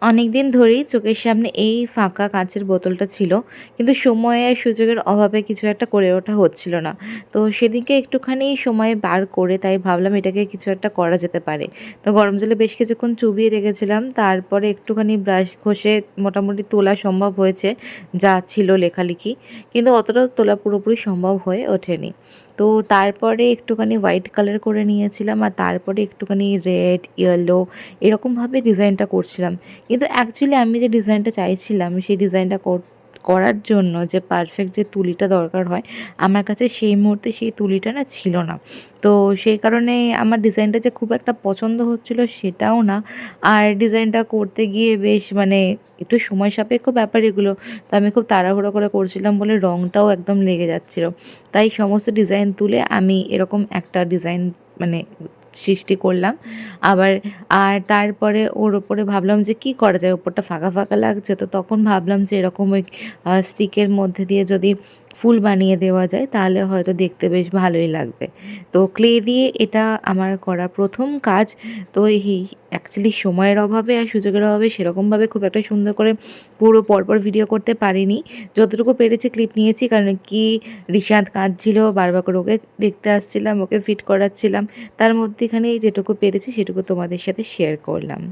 অনেকদিন ধরেই চোখের সামনে এই ফাঁকা কাঁচের বোতলটা ছিল। কিন্তু সময় আর সুযোগের অভাবে কিছু একটা করে ওঠা হচ্ছিল না। তো সেদিনকে একটুখানি সময় বার করে তাই ভাবলাম এটাকে কিছু একটা করা যেতে পারে। তো গরম জলে বেশ কিছুক্ষণ চুবিয়ে রেখেছিলাম। তারপরে একটুখানি ব্রাশ ঘষে মোটামুটি তোলা সম্ভব হয়েছে, যা ছিল লেখালেখি। কিন্তু অতটাও তোলা পুরোপুরি সম্ভব হয়ে ওঠেনি। তো তারপরে একটুখানি হোয়াইট কালার করে নিয়েছিলাম আর তারপরে একটুখানি রেড, ইয়েলো এরকমভাবে ডিজাইনটা করছিলাম। কিন্তু অ্যাকচুয়ালি আমি যে ডিজাইনটা চাইছিলাম সেই ডিজাইনটা করার জন্য যে পারফেক্ট যে তুলিটা দরকার হয়, আমার কাছে সেই মুহূর্তে সেই তুলিটা না ছিল না। তো সেই কারণে আমার ডিজাইনটা যে খুব একটা পছন্দ হচ্ছিল সেটাও না। আর ডিজাইনটা করতে গিয়ে বেশ মানে একটু সময় সাপেক্ষ ব্যাপার এগুলো। তো আমি খুব তাড়াহুড়ো করে করছিলাম বলে রঙটাও একদম লেগে যাচ্ছিল। তাই সমস্ত ডিজাইন তুলে আমি এরকম একটা ডিজাইন মানে সৃষ্টি করলাম। আবার তারপরে ওর ওপরে ভাবলাম যে কি করা যায়? ওপরটা ফাঁকা, ফাঁকা লাগছে। তো তখন ভাবলাম যে এরকম ওই স্টিকের মধ্যে দিয়ে যদি ফুল বানিয়ে দেওয়া যায় তাহলে হয়তো দেখতে বেশ ভালোই লাগবে। তো ক্লে দিয়ে এটা আমার করা ১ম কাজ। তো অ্যাকচুয়ালি সময়ের অভাবে আর সুযোগের অভাবে সেরকমভাবে খুব একটা সুন্দর করে পুরো পরপর ভিডিও করতে পারিনি। যতটুকু পেরেছি ক্লিপ নিয়েছি, কারণ কি রিশাদ কাঁদছিল, বারবার করে ওকে দেখতে আসছিলাম, ওকে ফিট করাচ্ছিলাম। তার মধ্যেখানেই যেটুকু পেরেছি সেটুকু তোমাদের সাথে শেয়ার করলাম।